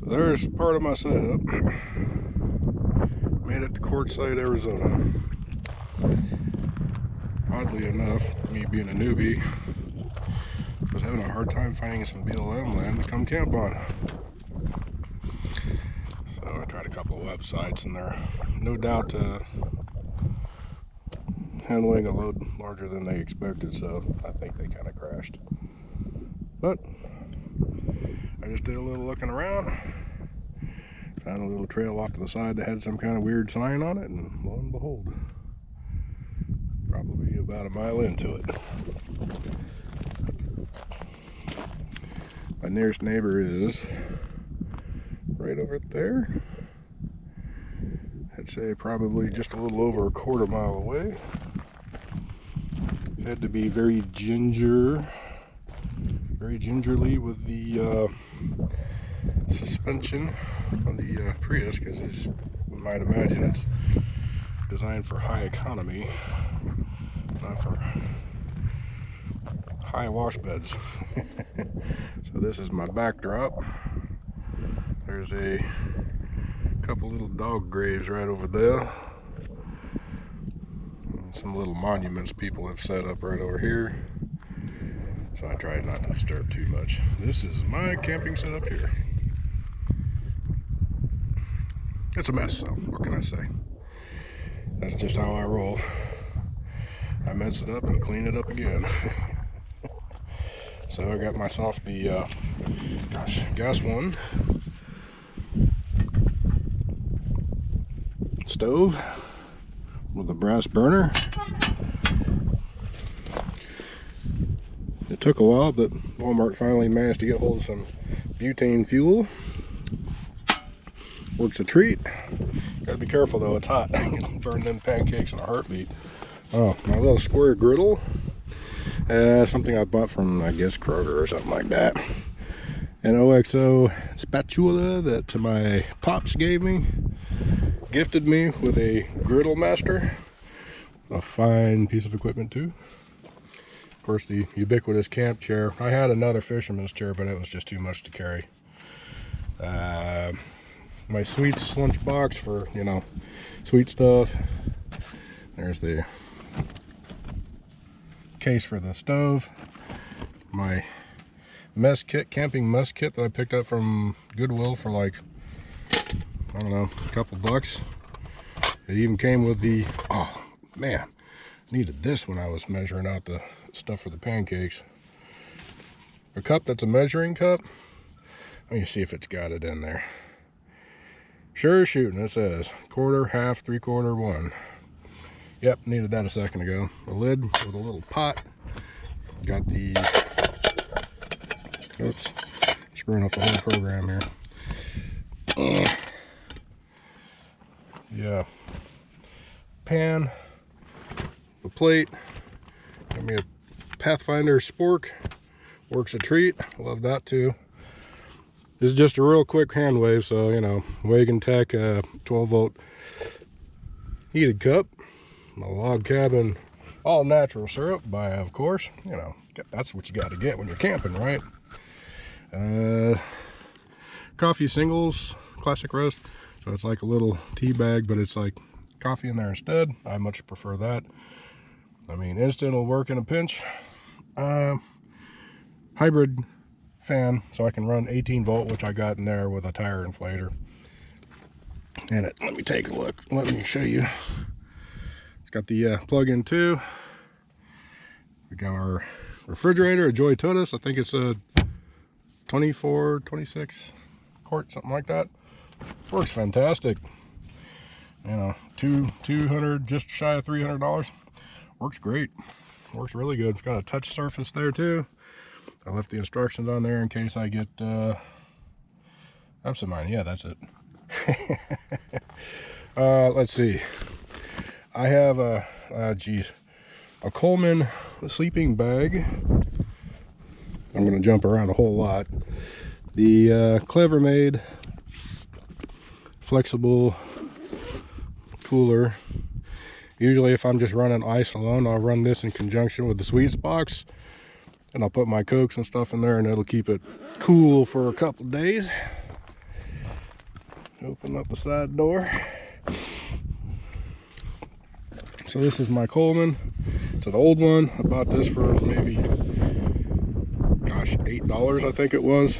There's part of my setup. Made it to Quartzsite, Arizona. Oddly enough, me being a newbie, was having a hard time finding some BLM land to come camp on. So I tried a couple of websites and they're no doubt handling a load larger than they expected, so I think they kind of crashed. But I just did a little looking around, found a little trail off to the side that had some kind of weird sign on it, and lo and behold, probably about a mile into it. My nearest neighbor is right over there. I'd say probably just a little over a quarter mile away. Had to be very gingerly with the suspension on the Prius, because as you might imagine, it's designed for high economy, not for high wash beds. So this is my backdrop. There's a couple little dog graves right over there. And some little monuments people have set up right over here. So I tried not to disturb too much. This is my camping setup here. It's a mess, so what can I say? That's just how I roll. I mess it up and clean it up again. So I got myself the gas one stove with a brass burner. It took a while, but Walmart finally managed to get hold of some butane fuel. Works a treat. Gotta be careful though, it's hot. You'll burn them pancakes in a heartbeat. Oh, my little square griddle. Something I bought from, I guess, Kroger or something like that. An OXO spatula that my pops gifted me with a griddle master. A fine piece of equipment too. Of course, the ubiquitous camp chair. I had another fisherman's chair, but it was just too much to carry. My sweets lunch box for, you know, sweet stuff. There's the case for the stove. My mess kit, camping mess kit that I picked up from Goodwill for like, I don't know, a couple bucks. It even came with the, oh man, needed this when I was measuring out the stuff for the pancakes. A cup that's a measuring cup. Let me see if it's got it in there. Sure shooting, it says quarter, half, 3/4, 1. Yep, needed that a second ago. A lid with a little pot. Got the, oops, screwing up the whole program here. Yeah, pan, a plate. Got me a Pathfinder spork. Works a treat. Love that too. This is just a real quick hand wave, so you know, Wagon Tech 12-volt heated cup. My log cabin all natural syrup by, of course, you know, that's what you got to get when you're camping, right? Coffee singles, classic roast. So it's like a little tea bag, but it's like coffee in there instead. I much prefer that. I mean, instant will work in a pinch. Hybrid fan, so I can run 18-volt, which I got in there with a tire inflator. And let me take a look. Let me show you. It's got the plug-in too. We got our refrigerator, a Joy Totus. I think it's a 24, 26 quart, something like that. Works fantastic. You know, 200, just shy of $300. Works great. Works really good. It's got a touch surface there too. I left the instructions on there in case I get absent minded. Yeah, that's it. Let's see. I have a Coleman sleeping bag. I'm going to jump around a whole lot. The Clever Made flexible cooler. Usually if I'm just running ice alone, I'll run this in conjunction with the sweets box, and I'll put my Cokes and stuff in there, and it'll keep it cool for a couple days. Open up the side door. So this is my Coleman. It's an old one. I bought this for maybe, gosh, $8 I think it was.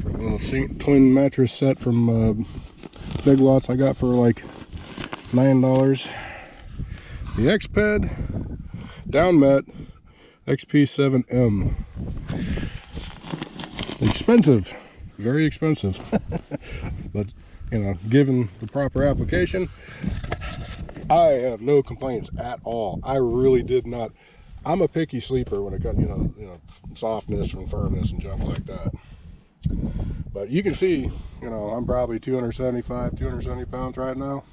A little twin mattress set from Big Lots I got for like $9. The X-Ped Downmet XP7M. Expensive, very expensive. But, you know, given the proper application, I have no complaints at all. I really did not. I'm a picky sleeper when it comes, you know, softness and firmness and junk like that. But you can see, you know, I'm probably 270 pounds right now.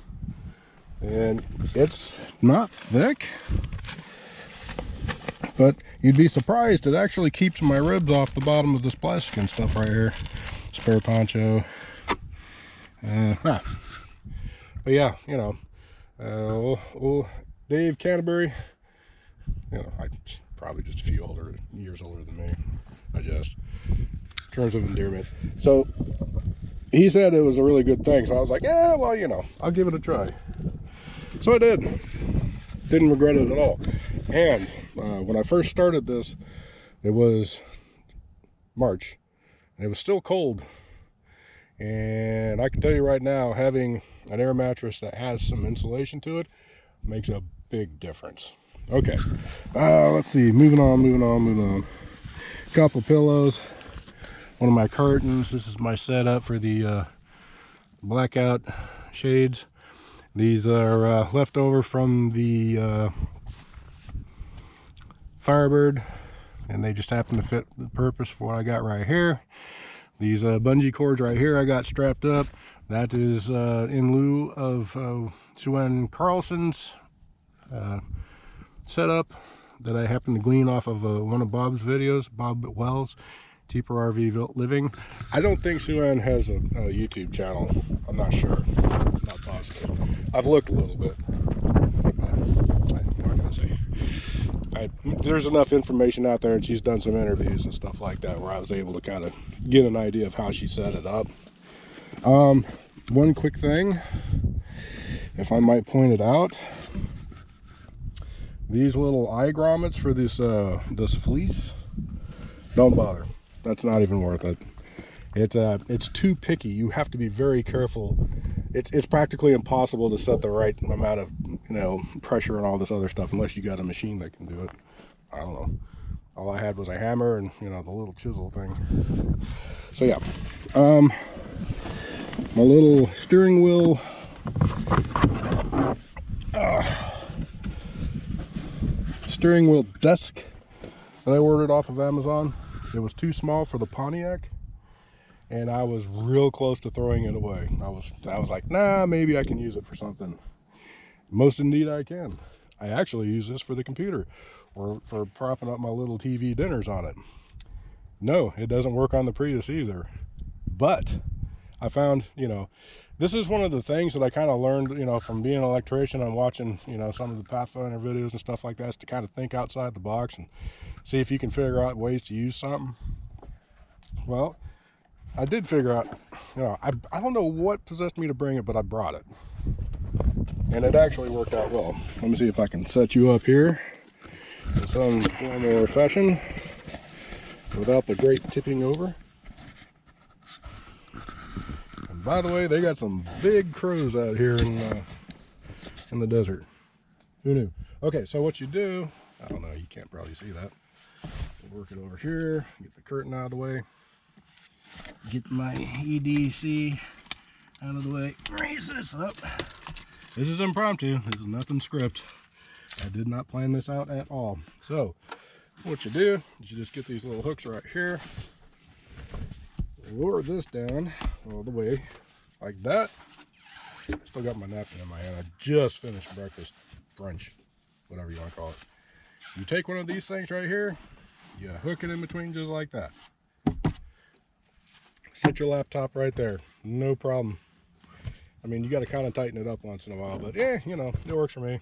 And it's not thick, but you'd be surprised. It actually keeps my ribs off the bottom of this plastic and stuff right here. Spare poncho. But yeah, you know, Dave Canterbury, you know, I'm probably just a few years older than me, I guess, in terms of endearment. So he said it was a really good thing. So I was like, yeah, well, you know, I'll give it a try. So I did. Didn't regret it at all. And when I first started this, it was March, and it was still cold. And I can tell you right now, having an air mattress that has some insulation to it makes a big difference. Okay, let's see, moving on. Couple pillows, one of my curtains. This is my setup for the Blackout Shades. These are left over from the Firebird, and they just happen to fit the purpose for what I got right here. These bungee cords right here I got strapped up. That is in lieu of Sue Carlson's setup that I happened to glean off of one of Bob's videos, Bob Wells, Cheaper RV Living. I don't think Sue has a YouTube channel. I'm not sure. Not positive. I've looked a little bit. There's enough information out there, and she's done some interviews and stuff like that where I was able to kind of get an idea of how she set it up. One quick thing, if I might point it out, these little eye grommets for this this fleece, don't bother. That's not even worth it. It's too picky. You have to be very careful. It's practically impossible to set the right amount of, you know, pressure and all this other stuff unless you got a machine that can do it. I don't know. All I had was a hammer and, you know, the little chisel thing. So yeah, my little steering wheel desk that I ordered off of Amazon. It was too small for the Pontiac, and I was real close to throwing it away. I was like, nah, maybe I can use it for something. Most indeed I can. I actually use this for the computer, or for propping up my little TV dinners on it. No, it doesn't work on the Prius either. But I found, you know, this is one of the things that I kind of learned, you know, from being an electrician and watching, you know, some of the Pathfinder videos and stuff like that, is to kind of think outside the box and see if you can figure out ways to use something. Well, I did figure out, you know, I don't know what possessed me to bring it, but I brought it. And it actually worked out well. Let me see if I can set you up here in some form or fashion without the great tipping over. And by the way, they got some big crows out here in the desert. Who knew? Okay, so what you do, I don't know, you can't probably see that. We'll work it over here, get the curtain out of the way, get my EDC out of the way, raise this up. This is impromptu. This is nothing script. I did not plan this out at all. So what you do is you just get these little hooks right here, lower this down all the way like that. Still got my napkin in my hand. I just finished breakfast, brunch, whatever you want to call it. You take one of these things right here, you hook it in between just like that. Set your laptop right there, no problem. I mean, you got to kind of tighten it up once in a while, but yeah, you know, it works for me.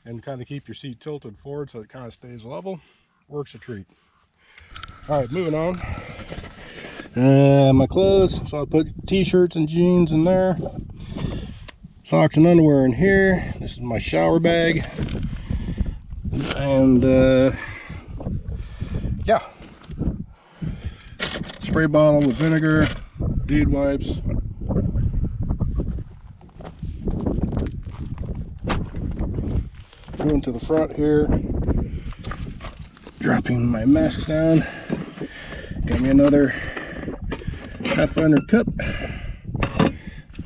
And kind of keep your seat tilted forward so it kind of stays level. Works a treat. All right, moving on. My clothes, so I put t-shirts and jeans in there, socks and underwear in here. This is my shower bag, and yeah, spray bottle with vinegar, dude wipes. Going to the front here, dropping my masks down. Got me another Pathfinder cup,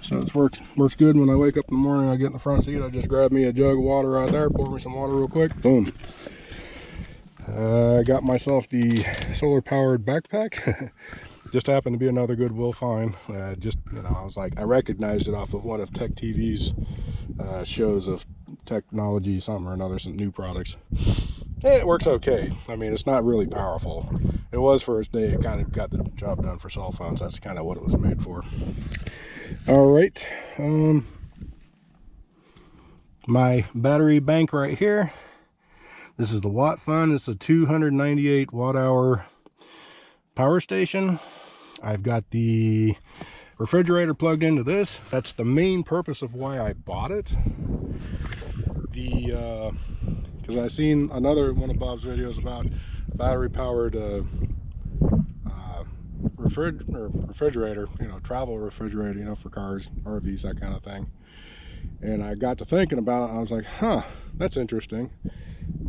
so it's works good. When I wake up in the morning, I get in the front seat, I just grab me a jug of water right there, pour me some water real quick, boom. I got myself the solar powered backpack. Just happened to be another Goodwill find. Just, you know, I was like, I recognized it off of one of Tech TV's shows of technology, something or another, some new products. It works okay. I mean, it's not really powerful. It was for its day. It kind of got the job done for cell phones. That's kind of what it was made for. All right. My battery bank right here. This is the Watt Fun. It's a 298 watt hour power station. I've got the refrigerator plugged into this. That's the main purpose of why I bought it. Because I seen another one of Bob's videos about battery powered refrigerator, you know, travel refrigerator, you know, for cars, RVs, that kind of thing. And I got to thinking about it, and I was like, huh, that's interesting.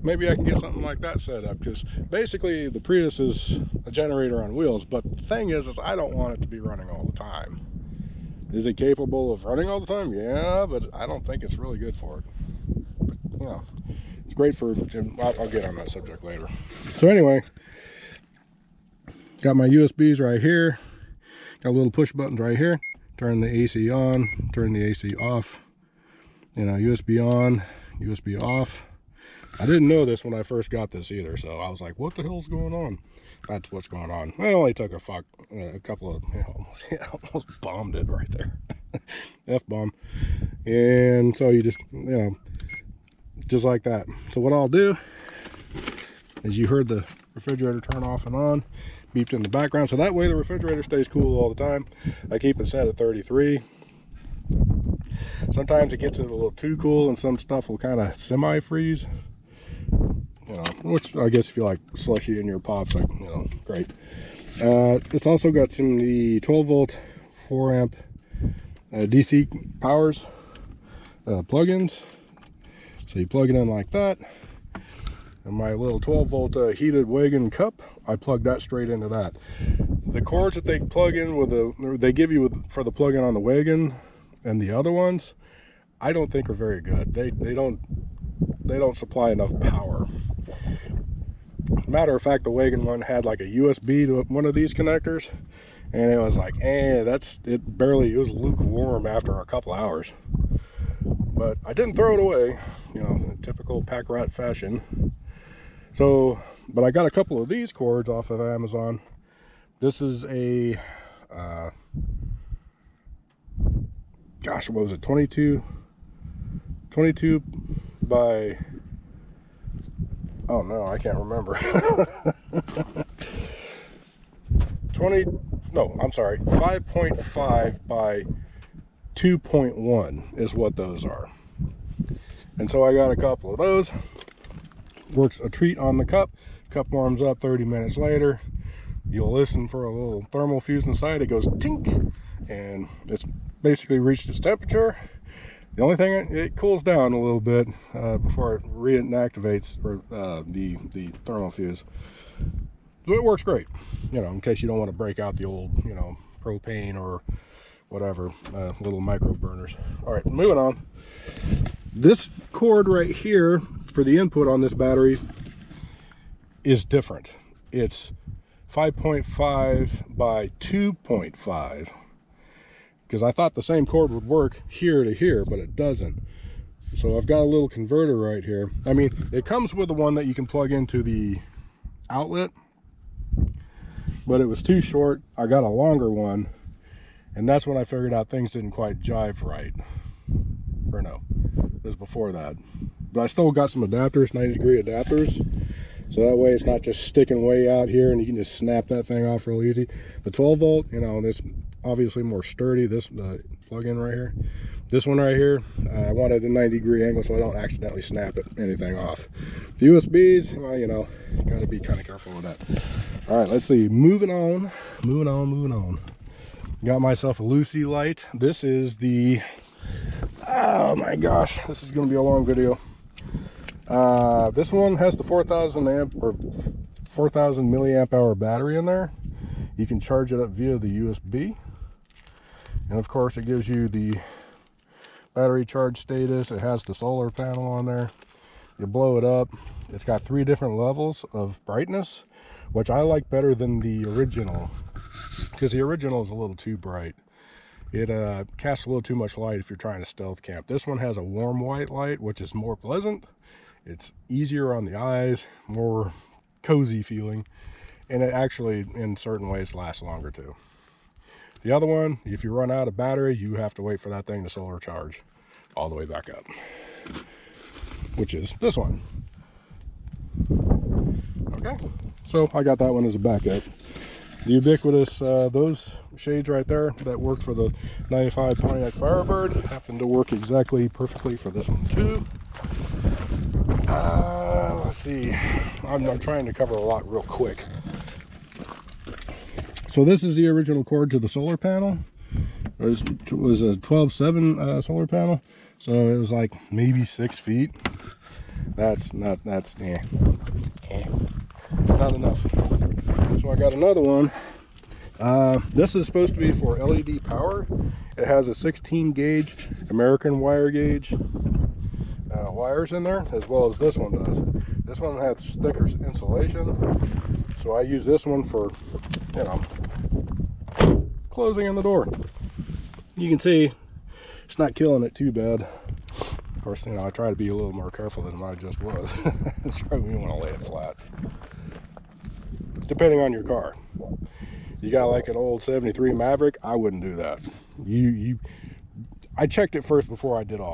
Maybe I can get something like that set up, because basically the Prius is a generator on wheels, but the thing is I don't want it to be running all the time. Is it capable of running all the time? Yeah, but I don't think it's really good for it. But, you know, it's great for, I'll get on that subject later. So anyway, got my USBs right here, got little push buttons right here. Turn the AC on, turn the AC off, you know, USB on, USB off. I didn't know this when I first got this either, so I was like, what the hell's going on? That's what's going on. I only took a couple of, you know, almost bombed it right there. F-bomb. And so you just, you know, just like that. So what I'll do is, you heard the refrigerator turn off and on, beeped in the background, so that way the refrigerator stays cool all the time. I keep it set at 33. Sometimes it gets a little too cool and some stuff will kind of semi-freeze. You know, which I guess if you like slushy in your pops, like, you know, great. It's also got some the 12 volt 4 amp DC powers plugins. So you plug it in like that, and my little 12 volt heated wagon cup, I plug that straight into that. The cords that they plug in with they give you for the plug-in on the wagon and the other ones, I don't think are very good. They don't supply enough power. Matter of fact, the wagon one had like a USB to one of these connectors, and it was like, it was lukewarm after a couple hours. But I didn't throw it away, you know, in typical pack rat fashion. So, but I got a couple of these cords off of Amazon. This is a gosh, what was it, 22 by, oh no, I can't remember. 5.5 by 2.1 is what those are. And so I got a couple of those. Works a treat on the cup. Cup warms up 30 minutes later. You'll listen for a little thermal fuse inside. It goes tink, and it's basically reached its temperature. The only thing, it cools down a little bit before it reactivates the thermal fuse. So it works great, you know, in case you don't want to break out the old, you know, propane or whatever, little micro burners. All right, moving on. This cord right here for the input on this battery is different. It's 5.5 by 2.5, because I thought the same cord would work here to here, but it doesn't. So I've got a little converter right here. I mean, it comes with the one that you can plug into the outlet, but it was too short. I got a longer one, and that's when I figured out things didn't quite jive right. Or no, it was before that. But I still got some adapters, 90-degree adapters, So that way it's not just sticking way out here and you can just snap that thing off real easy. The 12 volt, you know, this obviously more sturdy, this plug-in right here. This one right here, I wanted a 90-degree angle so I don't accidentally snap anything off. The USBs, well, you know, got to be kind of careful with that. All right, let's see. Moving on. Got myself a Lucy light. This is the, oh my gosh, this is going to be a long video. This one has the 4,000 amp or 4,000 milliamp hour battery in there. You can charge it up via the USB, and of course it gives you the battery charge status. It has the solar panel on there. You blow it up, it's got 3 different levels of brightness, which I like better than the original, because the original is a little too bright. It casts a little too much light if you're trying to stealth camp. This one has a warm white light, which is more pleasant. It's easier on the eyes, more cozy feeling, and it actually in certain ways lasts longer too. The other one, if you run out of battery, you have to wait for that thing to solar charge all the way back up, which is this one. Okay, so I got that one as a backup. The ubiquitous, those shades right there that work for the 95 Pontiac Firebird happen to work exactly perfectly for this one too. Let's see, I'm trying to cover a lot real quick. So this is the original cord to the solar panel. It was a 12/7 solar panel, so it was like maybe 6 feet. That's not enough. So I got another one. This is supposed to be for LED power. It has a 16 gauge American wire gauge wires in there, as well as this one does. This one has thicker insulation, so I use this one for, you know, closing in the door. You can see it's not killing it too bad. Of course, you know, I try to be a little more careful than I just was. That's probably you want to lay it flat, depending on your car. You got like an old 73 Maverick, I wouldn't do that. I checked it first before I did all that.